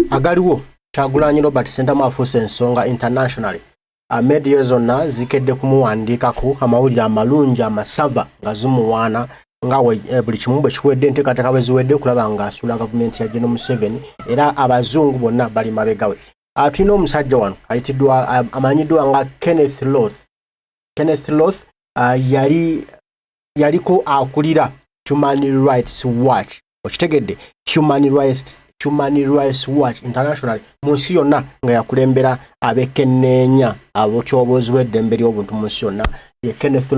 agaliwo Kyagulanyi Robert Sentamu afuuse ensonga internationally media zonna zikedde kumuwandiikako amawulire amalungi amasava nga zimuwaana nga buli kimu bwe kiwedde enteekateeka bwe ziwedde kulaba ng'asuula gavumenti ya Eno Museveni era abazungu bonna bali mabega we. Tulina omusajja wano ayitiddwa amanyiddwa nga Kenneth Loth yaliko akulira Human Rights Watch. Okitegedde Human Rights Watch International mu nsi yonna nga yakulembera abekenneenya ab'okyoboozi bw'eddembe ly'obuntu mu nsi yonna ye Kenneth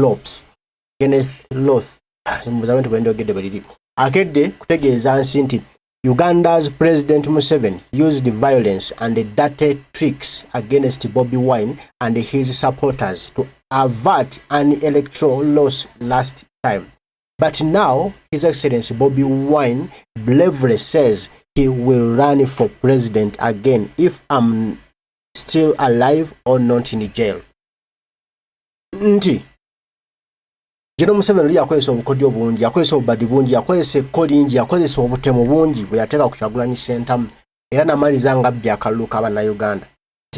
Loth muzabenti bwe ndogedde baliri akedde kutegeeza nsi nti Uganda's President Museveni used violence and dirty tricks against Bobi Wine and his supporters to avert an electoral loss last time. But now, His Excellency Bobi Wine bravely says he will run for president again if I'm still alive or not in jail. Nti Eno Museveni yakozesa obukodyo bungi, yakozesa obubadi bungi, yakozesa ekkolingi, yakozesa obutemu bungi bwe yateeka ku Kyagulanyi Sentamu era n'amaliza nga bbya akalulu k'Abannayuganda.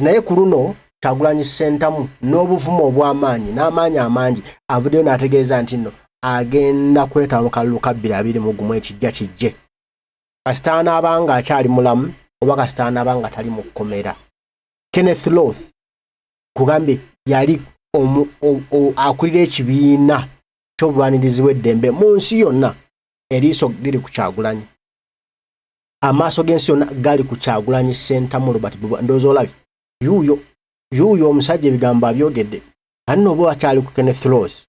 Naye ku luno Kyagulanyi Sentamu n'obuvumu obw'amaanyi n'amaanyi amangi avuddeyo n'ategeeza nti nno agenda kwetaba mu kalulu ka 2021 ekijja kijje. Kasita anaabanga akyali mulamu oba kasita anaabanga tali mu kkomera. Kenneth Loth kugambye yali akulira ekibiina ky'obulwanirizi bw'eddembe mu nsi yonna. Eriiso liri ku Kyagulanyi, amaaso g'ensi yonna gali ku Kyagulanyi Sentamu Robert Bobi. Ndowooza olabye yuuyo omusajja ebigambo abyogedde ani oba akyali ku Kenneth Loth.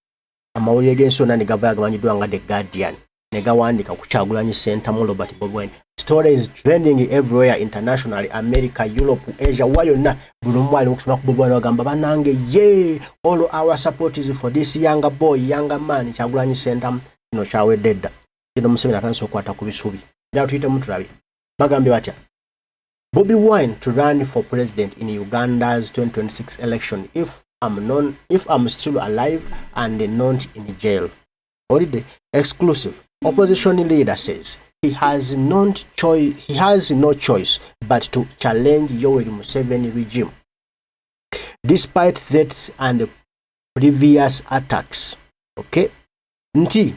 Amawulire g'ensi yonna ne gava gamanyiddwa nga The Guardian ne gawandiika ku Kyagulanyi Sentamu Robert Bobi. Story is trending everywhere internationally, America, Europe, Asia, wa yonna buli omu ali mu kusoma ku Bobi Wine bagamba bannange ye all our support is for this younger boy, younger man. Kyagulanyi Sentamu kino kyawedde dda. Eno Museveni atandise okukwata ku bisubi. Njala tuyitemu tulabe bagambye batya Bobi Wine to run for president in Uganda's 2026 election if I'm still alive and not in jail. Holiday exclusive. Opposition leader says he has no choice but to challenge Yoweri Museveni regime despite threats and previous attacks. Okay? Nti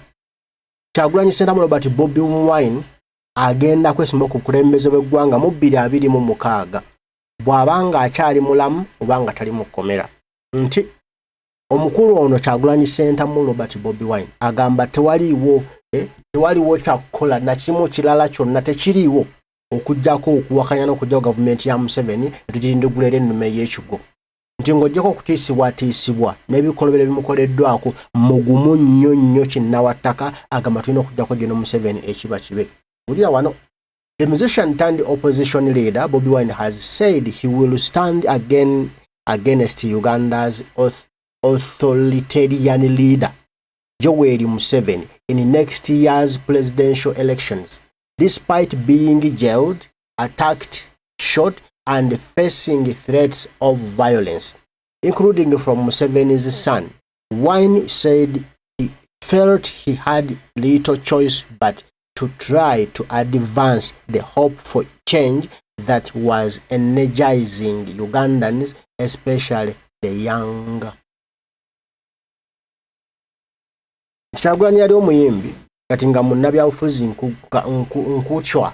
Kyagulanyi Sentamu Robert Bobi Wine agenda kwesimba ku kulembeze bw'eggwanga mu 2026 bw'abanga akyali mulamu obanga tali mu kkomera. Nti omukulu ono Kyagulanyi Sentamu Robert Bobi Wine agamba tewaliwo kyakukola na kimu kirala kyonna tekiriiwo okujjako okuwakanya n'okujjawo gavumenti ya Museveni netugirindugulera ennume y'ekigo. Nti ng'ojjako okutiisibwatiisibwa n'ebikolobero bimukoleddwako mugumu nnyo kinnawattaka agamba tulina okujjako Eno Museveni ekiba kibe. Wulira wano. The musician turned opposition leader Bobi Wine has said he will stand against Uganda's authoritarian leader Yoweri Museveni in next year's presidential elections, despite being jailed, attacked, shot, and facing threats of violence, including from Museveni's son. Wine said he felt he had little choice but to try to advance the hope for change that was energizing Ugandans, especially the young. Kyagulanyi yali omuyimbi kati nga munnabyabufuzi nkuchwa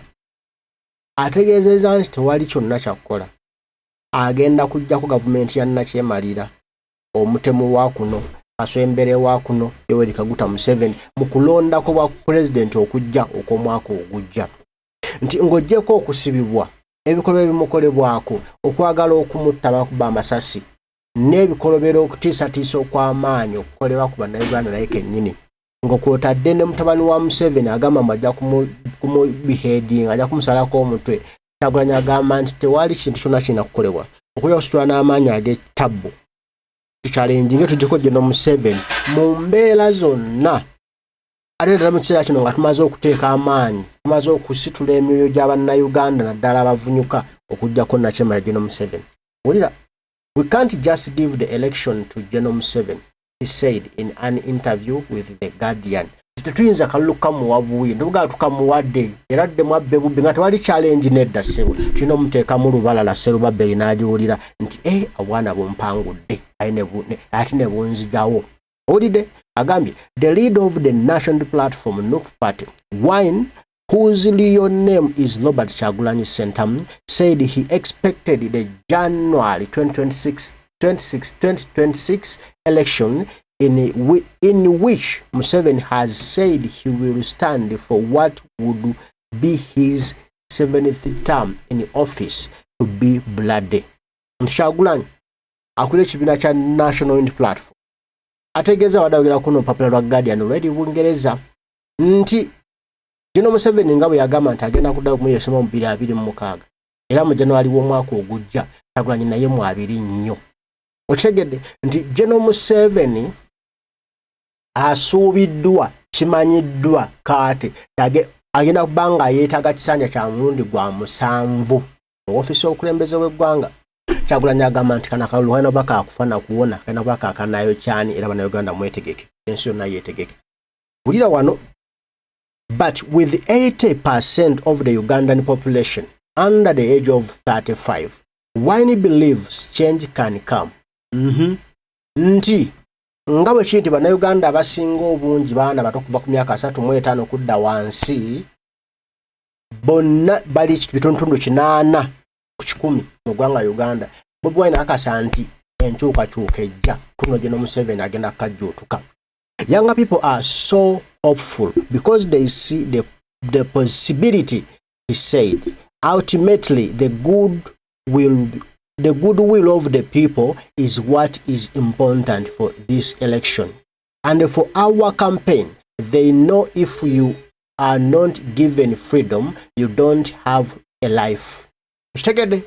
ategeezezza nti tewali kyonna kyakukola. Agenda kujjako gavumenti ya nnakyemalira omutemu wa kuno aswembere wa kuno Yoweri Kaguta Museveni mu kulondako bwa pulezidenti okujja okw'omwaka ogujja. Nti ng'oggyeko okusibibwa ebikolobero bimukolebwako okwagala okumutta bakuba amasasi n'ebikolobero okutiisatiisa okw'amaanyi okukolebwa ku Bannayuganda naye kennyini ng'okwotadde ne mutabani wa Museveni agamba mbu ajja kumubiheedinga ajja kumusalako omutwe. Kyagulanyi agamba nti tewali kintu kyonna kirina kukolebwa okujja kusitula n'amaanyi ag'ettabbu tuchalenjinge tujjeko Eno Museveni mu mbeera zonna. Ate ddala mu kiseera kino nga tumaze okuteeka amaanyi tumaze okusitula emyoyo gy'Abannayuganda naddala abavunyuka okujjako nakyemalira Eno Museveni. Wulira, we can't just give the election to Eno Museveni, he said in an interview with The Guardian. tetuyinza kalulu kamuwabuye nduga tukamuwadde era dde mwabbe bubbi nga tewali challenge nedda ssebo tulina omuteekamu lubalala Sserubabeli n'agiwulira nti obwana bumpangudde ate ne bunzijawo owulidde agambye the leader of the national platform NUP party Wine whose real name is Robert Kyagulanyi Ssentamu said he expected the January 2026 election in which Museveni has said he will stand for what would be his 7th term in office to be bloody. Kyagulanyi akulira ekibiina kya National Unity Platform ategeeza wadawogera kuno Papula lwa Guardian olw'eri Bungereza nti Eno Museveni nga bwe yagamba nti agenda kuddayo mu yesoma 2026 era mu January w'omwaka ogujja Kyagulanyi naye mu 2 okitegedde nti Eno Museveni asuubiddwa kimanyiddwa kate agenda kuba nga yeetaaga kisanja kya mulundi gwa 7 mu ofiisi y'obukulembeze bw'eggwanga. Kyagulanyi agamba nti kana kalulu kalina kuba kakufa kuwona kalina kuba kakanayo kyani era bannayuganda mwetegeke ensi yonna yeetegeke. Wulira wano. But with 80% of the Ugandan population under the age of 35, Wine believes change can come. Nti nga bwe kiri nti bannayuganda abasinga obungi baana bato kuva ku myaka 35 kudda wansi bonna bali bitundu 8 ku 10 mu ggwanga Uganda. Bobi Wine akasa nti enkyukakyuka ejja tuno Eno Museveni agenda kajjuutuka. Younger people are so hopeful because they see the possibility, he said. Ultimately, the goodwill of the people is what is important for this election. And for our campaign, they know if you are not given freedom, you don't have a life. Kitegedde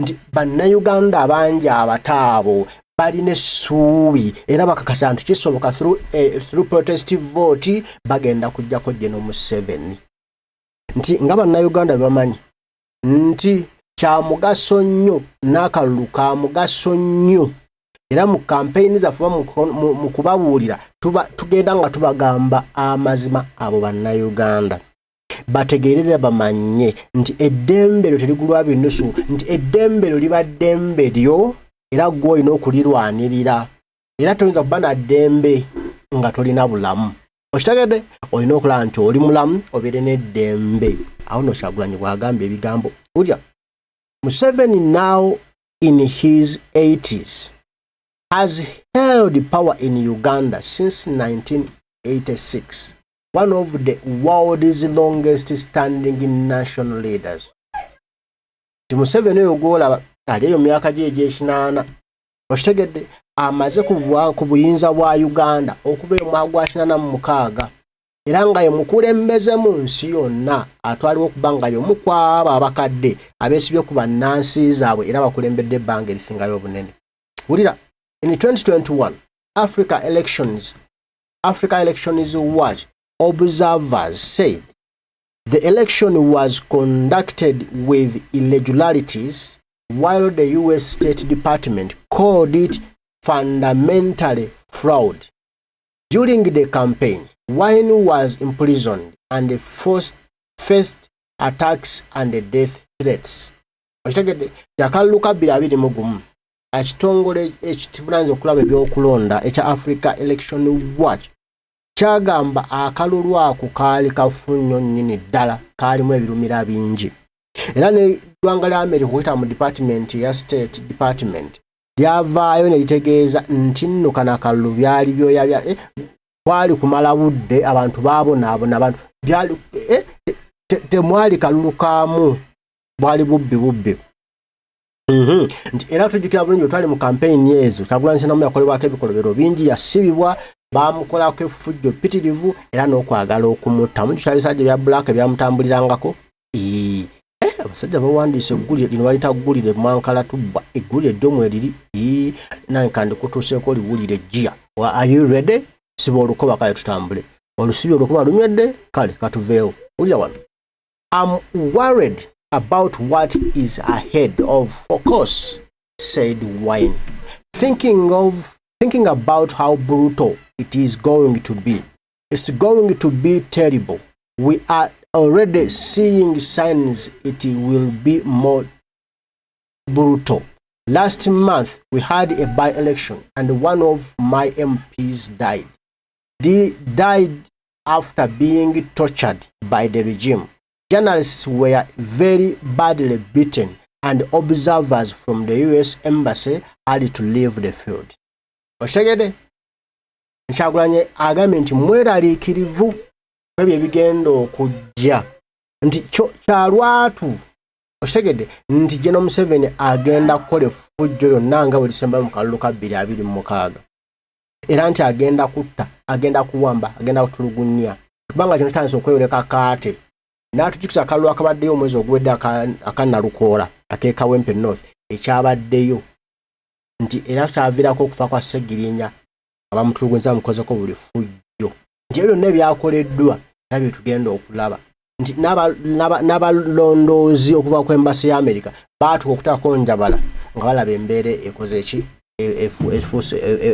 nti bannayuganda abangi abataabo balina essuubi era bakakasa nti kisoboka through protestive vote bagenda kujjako Eno Museveni nti nga bannayuganda bamanyi nti kya mugaso nnyo n'akalulu ka mugaso nnyo era mu campaign zaffe mu kubabuulira tugenda nga tubagamba amazima abo bannayuganda bategeerera bamanye nti eddembe lyo terigulwa binusu nti eddembe lyo liba ddembe lyo era gwe olina okulirwanirira era toyinza kuba na ddembe nga tolina bulamu. Okitegedde olina okulaba nti oli mulamu obeere n'eddembe. Awo no Kyagulanyi bw'agamba ebigambo. Ulya Museveni now in his 80s has held power in Uganda since 1986, one of the world's longest standing national leaders. Museveni oyo gw'olaba aliyo myaka gye egy'ekinaana okitegedde amaze ku buyinza bwa Uganda okuva mu mwaka gwa 86 era nga ye mukulembeze mu nsi yonna atwaliwo okuba nga y'omu kw'abo abakadde abeesibye ku bannansi zaabwe era bakulembedde ebbanga erisingayo obunene. Wulira, in 2021 Africa Elections Watch observers said the election was conducted with irregularities, while the U.S. State Department called it fundamentally fraud. During the campaign, Wine was imprisoned and faced attacks and death threats. Okitegedde yakalulu ka 2021 ekitongole ekivunanyizibwa okulaba ebyokulonda ekya Africa Election Watch kyagamba akalulu ako kaali kafunyo nnyini ddala kaalimu ebirumira bingi. Era n'eggwanga lya America okuyita mu department ya State Department lyavaayo ne litegeeza nti nno kana akalulu byali byoya kwali kumala budde abantu baabonaabona abantu byali temwali kalulu kaamu bwali bubbi. Nti era tujjukira bulungi twali mu campaign ezo Kyagulanyi Ssentamu yakolebwako ebikolobero bingi yasibibwa baamukolako effujjo pitirivu era n'okwagala okumutta. Mujjukira ebisajja bya black byamutambulirangako. Abasajja bawandiise eggulire lino balita ggulire mwankala tubba eggulire eddomu eriri nankandi kutuuseeko oliwulire jjiya. Are you ready? Siba olukoba kale tutambule. Olusibi olukoba lumyedde kale katuveewo. Wulira wano. I'm worried about what is ahead of course, said Wine. Thinking about how brutal it is going to be. It's going to be terrible. We are already seeing signs it will be more brutal. Last month, we had a by-election and one of my MPs died. They died after being tortured by the regime. Journalists were very badly beaten and observers from the US Embassy had to leave the field. Okitegedde? Kyagulanyi agambye nti mweraliikirivu kwebyo ebigenda okujja nti kyalwatu. Okitegedde nti Eno Museveni agenda kukola effujjo lyonna nga bwe lisemba mu kalulu ka 2026 era nti agenda kutta, agenda kuwamba, agenda kutulugunya kubanga kino kitandise okweyoleka kaate n'atujjukiza akalulu akabaddeyo omwezi oguwedde akanalukoola ak'Ekawempe North ekyabaddeyo nti era kyaviirako okufa kwa Ssegirinya abamutulugunyiza bamukozeko buli ffujjo nti ebyo byonna ebyakoleddwa era bye tugenda okulaba nti n'abalondoozi okuva ku embasi ya Amerika baatuka okutaako njabala nga balaba embeera ekoze eki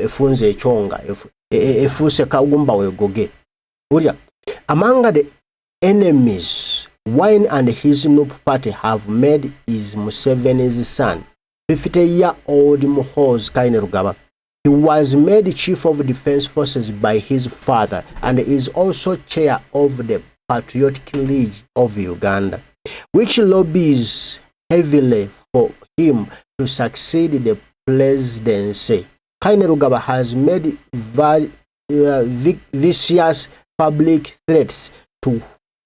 efunze ekyonga efuuse kawumba weegoge. Ulya among the enemies Wine and his Nup party have made is Museveni's son, 50-year-old Muhoozi Kainerugaba. He was made Chief of Defense Forces by his father and is also chair of the Patriotic League of Uganda, which lobbies heavily for him to succeed the presidency. Kainerugaba has made vicious public threats to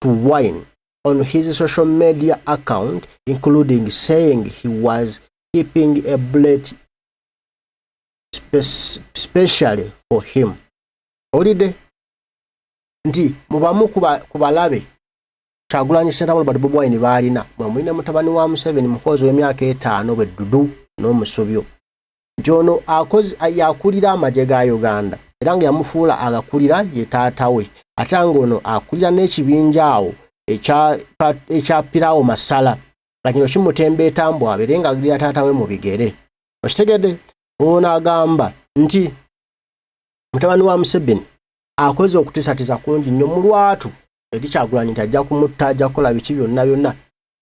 Wine on his social media account, including saying he was keeping a bullet specially for him. Olide nti mubamu kubalabe Kyagulanyi Ssentamu Robert Bobi Wine baalina mwine mutabani wa Museveni Muhoozi w'emyaka 5 beddudu n'omusobyo nti ono yakulira amagye ga Uganda era nga yamufuula agakulira ye taata we ate nga ono akulira n'ekibinja awo ekya Piraawo Masala nga kino kimutembeeta mbu abeere nga agirira taata we mu bigere. Okitegedde ono agamba nti mutabani wa Museveni akoze okutiisatiisa kungi nnyo mu lwatu eri Kyagulanyi nti ajja kumutta, ajja kukola biki byonna byonna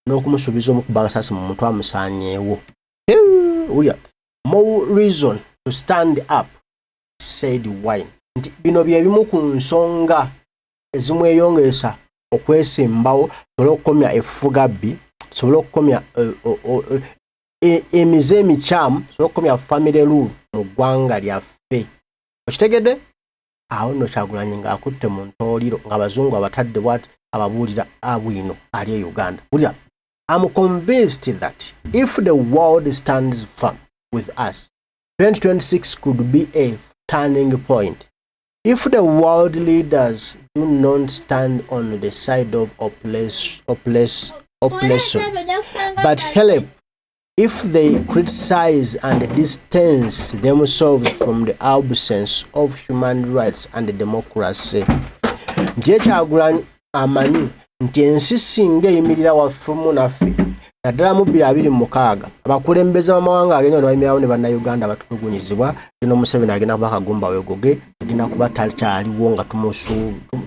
n'okumusuubiza omukuba amasasi mu muntu amusaanyeewo. Ulya more reason to stand up, said Wine. Nti bino bye bimu ku nsonga ezimweyongeesa okwesimbawo tusobole okukomya effugabbi, tusobole okukomya emize emikyamu, tusobole okukomya family rule mu ggwanga lyaffe. Okitegedde? Awo nno Kyagulanyi ng'akutte mu ntooliro ng'Abazungu abatadde bw'ati ababuulira abwino ali e Uganda. Ulya, I'm convinced that if the world stands firm with us, 2026 could be a turning point. If the world leaders do not stand on the side of oppression, but help, if they criticize and distance themselves from the absence of human rights and democracy. Nti Kyagulanyi amanyi nti ensi singa eyimirira waffumu naffe naddala mu 2026 abakulembeze b'amawanga agenyo ne bayimirirawo ne bannayuganda batulugunyizibwa Eno Museveni agenda kuba kagumba weegoge agenda kuba takyaliwo nga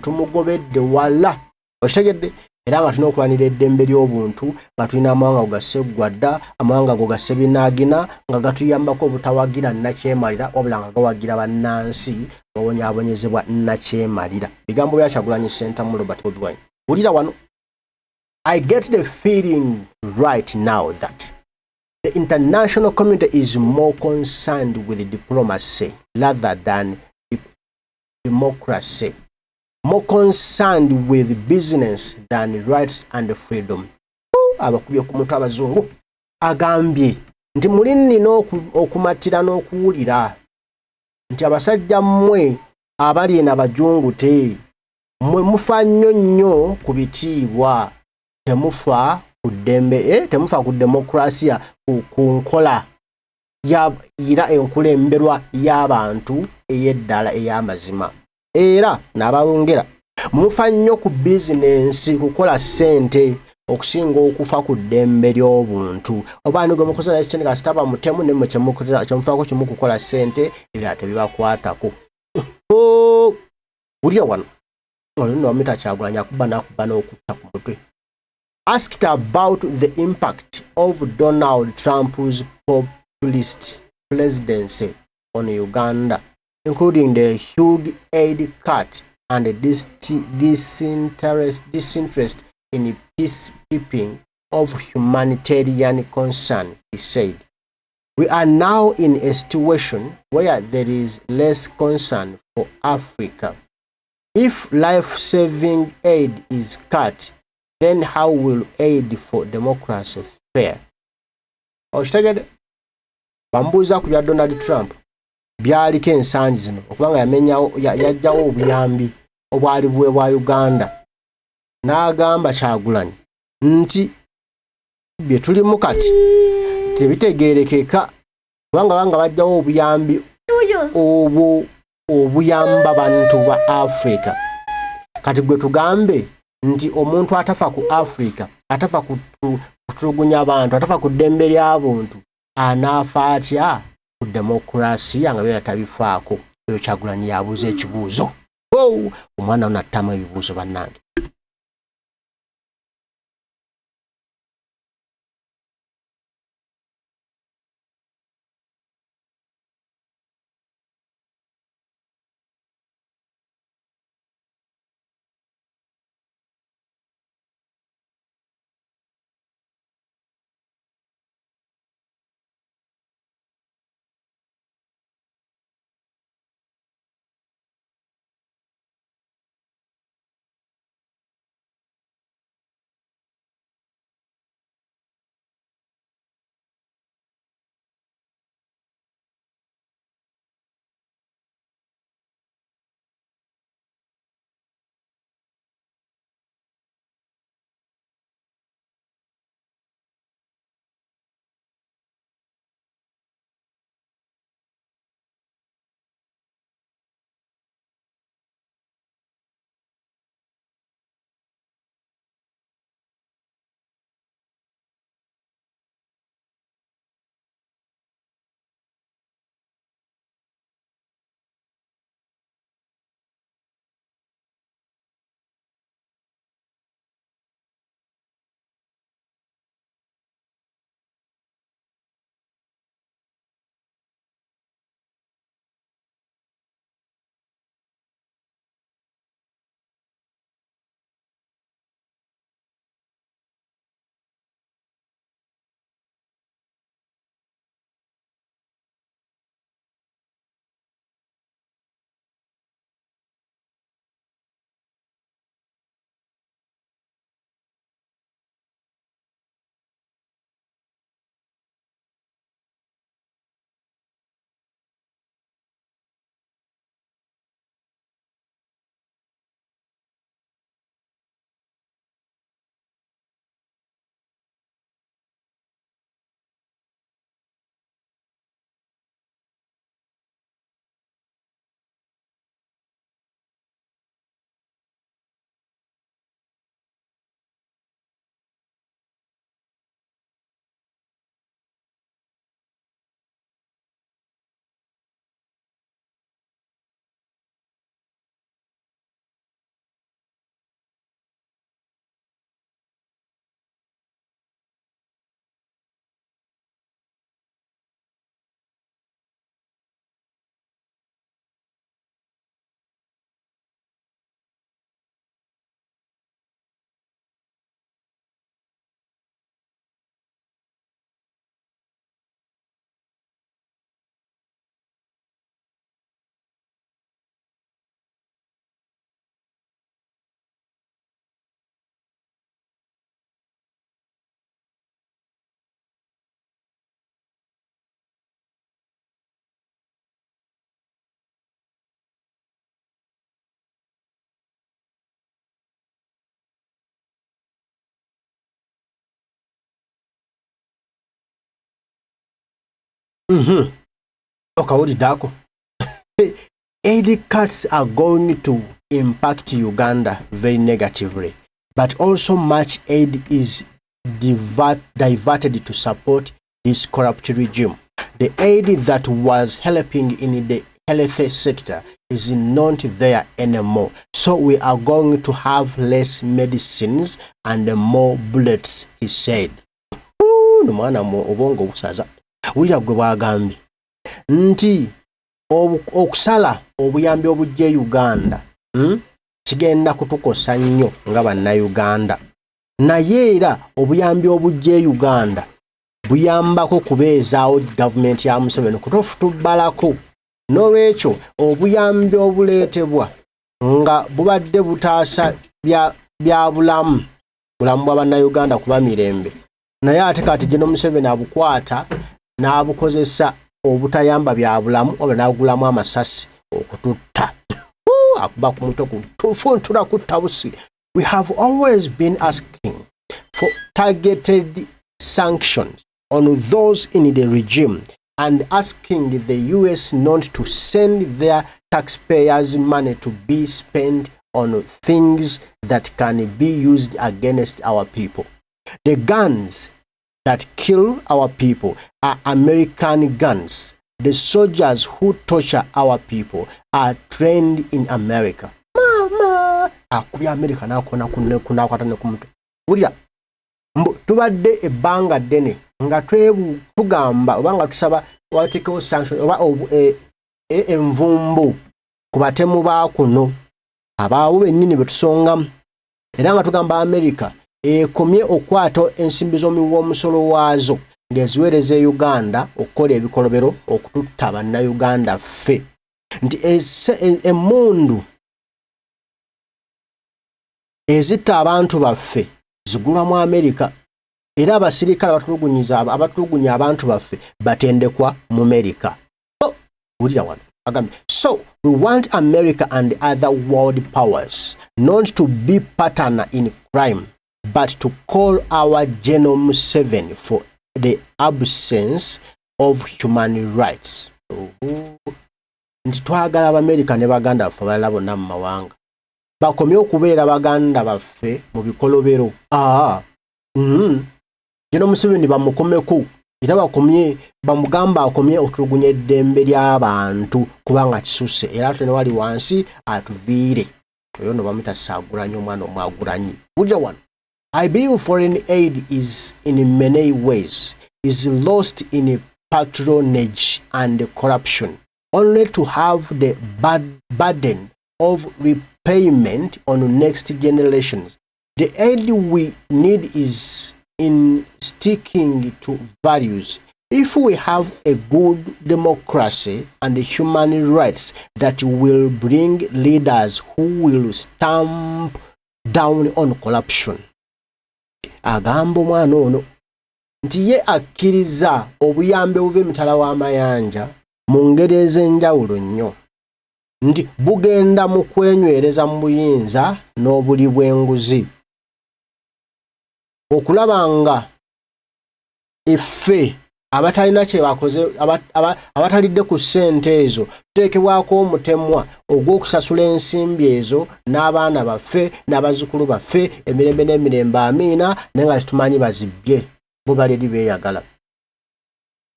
tumugobedde wala. Okitegedde? Era nga tulina okulwanira eddembe ly'obuntu nga tulina amawanga ogasse gwadda amawanga go gasse binaagina nga gatuyambako obutawagira nnakyemalira wabula nga gawagira bannansi bawonyaabonyezebwa nnakyemalira. Bigambo bya Kyagulanyi Ssentamu Robert Bobi Wine. Wulira wano, I get the feeling right now that the international community is more concerned with diplomacy rather than democracy. More concerned with business than rights and freedom. Abakubye ku mutwe Abazungu agambye nti muli nnina okumatira n'okuwulira nti abasajja mmwe abali eno abajungu te mmwe mufa nnyo ku bitiibwa, temufa ku ddembe, temufa ku demokrasiya, ku nkola era enkulemberwa y'abantu ey'eddala ey'amazima. Era n'abawongera mufa nnyo ku bizinensi, kukola ssente okusinga okufa ku ddembe ly'obuntu. Obaani gwe mukozesa ssente kasitaba mutemu ne mwe kyemufaako kimu kukola ssente ebirala tebibakwatako. Wulira wano, Ono wamita Kyagulanyi akuba n'okutta ku mutwe. Asked about the impact of Donald Trump's populist presidency on Uganda, including the huge aid cut and the disinterest in peacekeeping of humanitarian concern, he said, "We are now in a situation where there is less concern for Africa. If life-saving aid is cut, then how will aid for democracy fare?" Okitegedde? Bambuuza ku bya Donald Trump byaliko ensangi zino okubanga yajjawo obuyambi obwali bwa Uganda. N'agamba Kyagulanyi nti bye tulimu kati tebitegeerekeka kubanga bajjawo obuyambi obuyamba bantu ba Africa. Kati gwe tugambe nti omuntu atafa ku Africa, atafa kutulugunya abantu, atafa ku ddembe ly'abantu, anaafa atya ku demokrasiya nga byo tabifaako? Oyo Kyagulanyi yabuuza ekibuuzo. Omwana ono attamu ebibuuzo bannange. Okawulidde aid cuts are going to impact Uganda very negatively, but also much aid is diverted to support this corrupt regime. The aid that was helping in the health sector is not there anymore. So we are going to have less medicines and more bullets, he said. Mwana obongo busaza. Wija gwe bagambye nti okusala obuyambi obujje Uganda kigenda kutukosa nnyo nga bannayuganda. Naye era obuyambi obujje Uganda buyambako kubeezaawo gavumenti ya Museveni kutofutubbalako. N'olwekyo obuyambi obuleetebwa nga bubadde butaasa bya bulamu bwa bannayuganda kuba mirembe. Naye ate kati Eno Museveni abukwata n'abukozesa obutayamba bya bulamu oba n'agulamu amasasi okututta. Akuba ku mutwe kutufuntula kutta busi. We have always been asking for targeted sanctions on those in the regime and asking the US not to send their taxpayers' money to be spent on things that can be used against our people. The guns that kill our people are American guns. The soldiers who torture our people are trained in America. Mama! Akubi America nakona kunakwata ne kumutwe. Wulira tubadde ebbanga ddene nga tugamba oba nga tusaba watekewo sanction oba envumbu ku batemu ba kuno abaawo bennyini betusongamu era nga tugamba America ekomye okwata ensimbi z'omuwoomusolo waazo ng'eziweereza Uganda okukola ebikolobero okututta bannayuganda ffe nti emmundu ezitta abantu baffe zigulwamu America era abasirikale abatulugunya abantu baffe batendekwa mu America. Wulira wano agambye, so we want America and other world powers not to be partner in crime but to call our Eno Museveni for the absence of human rights. Nti twagala Abamerika ne baganda baffe abalala bonna mu mawanga bakomye okubeera baganda baffe mu bikolobero. Eno Museveni bamukomeko era bakomye bamugamba akomye otulugunya eddembe ly'abantu kubanga kisusse era ate ne wali wansi atuviire oyo no bamuyita Saagulanyi omwana omwagulanyi. Wulira wano, I believe foreign aid is in many ways is lost in patronage and corruption, only to have the burden of repayment on next generations. The aid we need is in sticking to values. If we have a good democracy and human rights that will bring leaders who will stamp down on corruption. Agamba omwana ono nti ye akkiriza obuyambe obuva emitala w'amayanja mu ngeri ez'enjawulo nnyo nti bugenda mu kwenywereza mu buyinza n'obuli bw'enguzi okulaba nga effe abatalina kye bakoze abatalidde ku ssente ezo tuteekebwako omutemwa ogw'okusasula ensimbi ezo n'abaana baffe n'abazzukulu baffe emirembe n'emirembe amiina naye nga zitumanyi bazibbye bo baliri beeyagala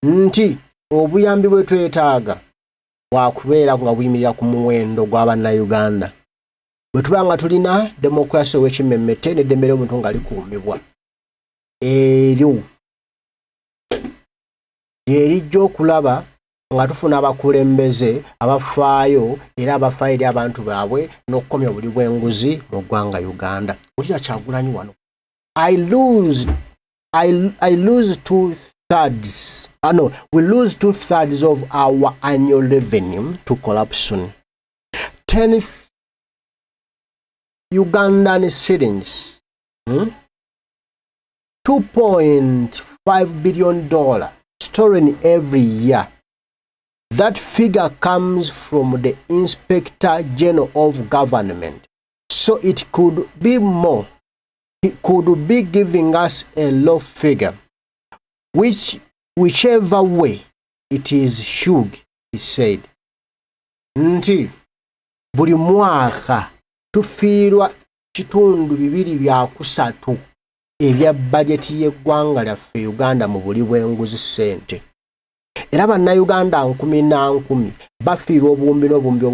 nti obuyambi bwe twetaaga bwakubeera nga buyimirira ku muwendo gw'abannayuganda bwe tuba nga tulina demokurasi ow'ekimmemmete n'eddembe ly'omuntu nga likuumibwa eryo erijja okulaba nga tufuna abakulembeze abafaayo era abafaayo eri abantu baabwe n'okukomya obuli bw'enguzi mu ggwanga Uganda. Wulira Kyagulanyi wano, we lose 2/3 of our annual revenue to corruption. 10 Ugandan shillings, $2.5 billion stolen every year. That figure comes from the Inspector General of Government. So it could be more. He could be giving us a low figure. Whichever way it is huge, he said. Nti buli mwaka tufiirwa kitundu 2.3 ebya bajeti y'eggwanga lyaffe Uganda mu buli bw'enguzi ssente. era bannayuganda 10,000 bafiirwa obuwumbi n'obumbi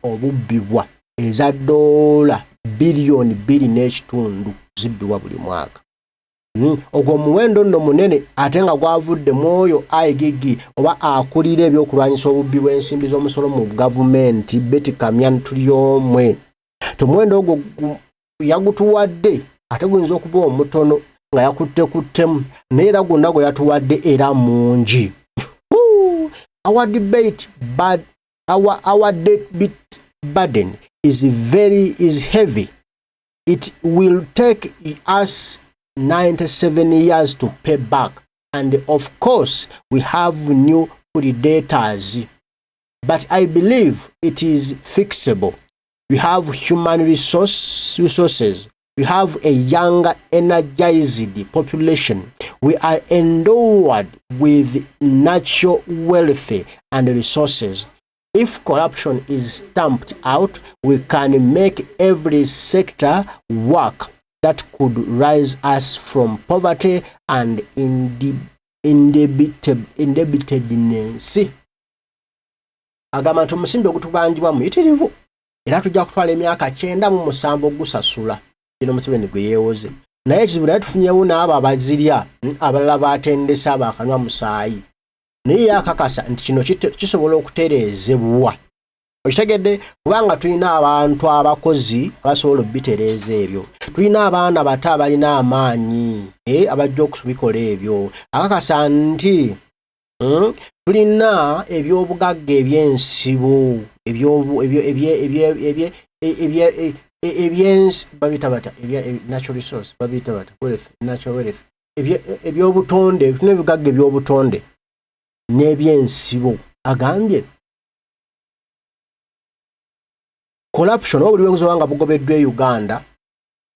obubbibwa eza $2 billion 2.5 zibbibwa buli mwaka. Ogwo muwendo nno munene ate nga gwavudde mwoyo aigigi oba akulira ebyokulwanyisa obubbi bw'ensimbi z'omusolo mu gavumenti Betty Kamyan tulyomwe. Tumuwendo ogwo yagutuwadde ate guyinza okuba omutono nga yakuttekuttemu naye era gwonna gwe yatuwadde era mungi. Our debate burden is heavy. It will take us 97 years to pay back, and of course we have new predators, but I believe it is fixable. We have human resources. We have a young, energized population. We are endowed with natural wealth and resources. If corruption is stamped out, we can make every sector work that could rise us from poverty and indebtedness. Agamba nti omusimbi ogutubanjibwa muyitirivu era tujja kutwala emyaka 97 ogusasula. Kino Museveni gwe yeewoze. Naye ekizibu naye tufunyewo n'abo abazirya abalala baatendesa baakanywa musaayi. Naye yakakasa nti kino kisobola okutereezebwa. Okitegedde kubanga tulina abantu abakozi abasobola okubitereeza ebyo. Tulina abaana bato abalina amaanyi abajja okubikola ebyo. Akakasa nti tulina ebyobugagga ebyensibo natural resource natural wealth ebyobutonde, tulina ebigagga ebyobutonde n'ebyensibo. Agambye corruption obuli bwenguzo wanga bugobeddwa Uganda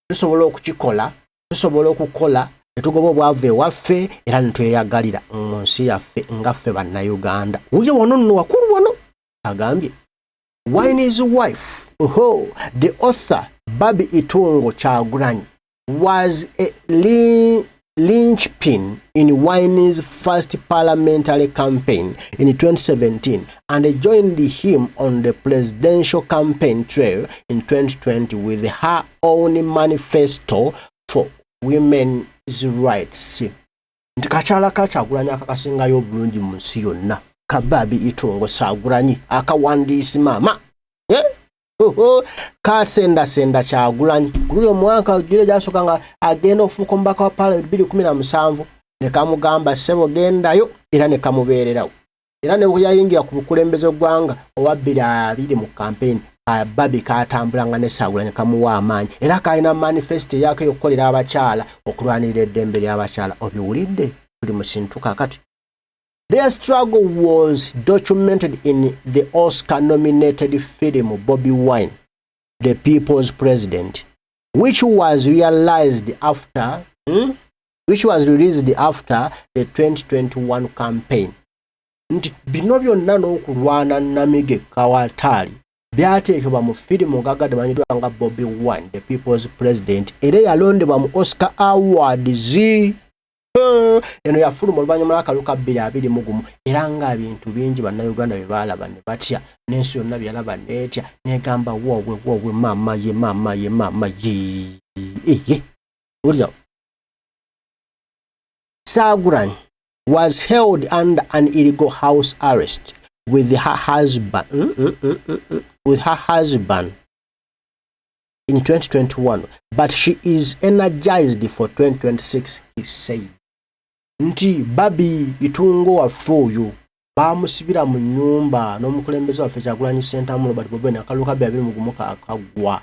tusobola okukikola, tusobola okukola netugoba obwavu ewaffe era netweyagalira mu nsi yaffe nga ffe bannayuganda. Uje wano nno wakulu wano agambye Wine's wife, the author Babi Itungo Kyagulanyi was a linchpin in Wine's first parliamentary campaign in 2017 and joined him on the presidential campaign trail in 2020 with her own manifesto for women's rights. Nti kakyala ka Kyagulanyi akakasingayo obulungi mu nsi yonna ka Babi Itungo Kyagulanyi akawandiisi maama kasenda Kyagulanyi kuli omwaka gire gyasooka nga agenda okufuuka omubaka wa Parliament 2017 ne kamugamba ssebo gendayo era ne kamubeererawo era ne bwe yayingira ku bukulembeze gwanga owa 2020 mu campaign Babi katambulanga ne Kyagulanyi kamuwa amaanyi era kalina manifesto yake yokukolera abakyala okulwanirira eddembe ly'abakyala. Obiwulidde tuli mu kintu kakati. Their struggle was documented in the Oscar-nominated film Bobi Wine, The People's President, which was released after the 2021 campaign. Nti bino byonna n'okulwana Namige Kawatali byateekebwa mu firimu gagadde manyiddwa nga Bobi Wine, The People's President, era yalondebwa mu Oscar Awards. Eno yafuluma oluvannyuma lw'akalulu ka 2021 era nga ebintu bingi bannayuganda bye baalaba ne batya n'ensi yonna byalaba n'etya n'egamba wowe maama ye. Ulira Kyagulanyi was held under an illegal house arrest with her husband in 2021, but she is energized for 2026, he said. Nti Babi Itungo waffe oyo bamusibira mu nnyumba n'omukulembeze waffe Kyagulanyi Ssentamu Robert Bobeni akalulu ka 2021 akagwa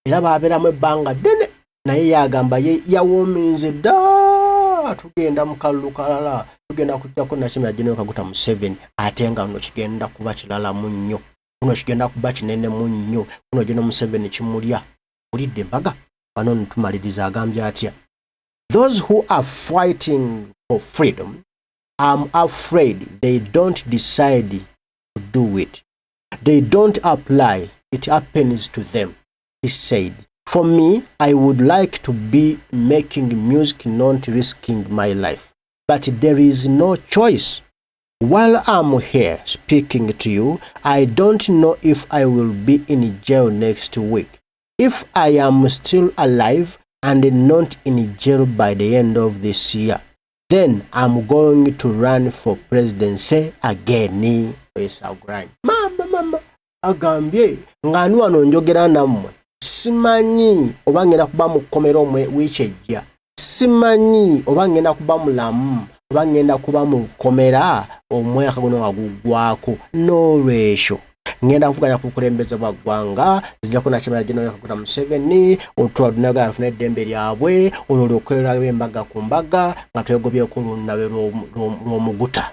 era baabeeramu ebbanga ddene naye yagamba yawoominze dda tugenda mu kalulu kalala tugenda kujjako nakimera General Kaguta Museveni ate nga nno kigenda kuba kilala mu nnyo kuno kigenda kuba kinene mu nnyo kuno General Museveni kimulya. Ulidde mbaga bano ntumaliriza agambye atya. Those who are fighting for freedom, I'm afraid they don't decide to do it. They don't apply. It happens to them, he said. For me, I would like to be making music, not risking my life. But there is no choice. While I'm here speaking to you, I don't know if I will be in jail next week. If I am still alive and not in jail by the end of this year, then I'm going to run for presidency again. Mama agambye ng'anu wano njogera nammwe simanyi oba ngenda kuba mu kkomera wiiki ejja, simanyi oba ngenda kuba mulamu oba ngenda kuba mu kkomera omwaka guno nga guggwaako. N'olwekyo ngenda kuvuganya ku bukulembeze bwa ggwanga, zijja kuna kimera gino Okugyako Museveni otwaddunaga afuna eddembe lyabwe olwo okwerera embaga ku mbaga nga twegobyeko olunabe lw'omuguta.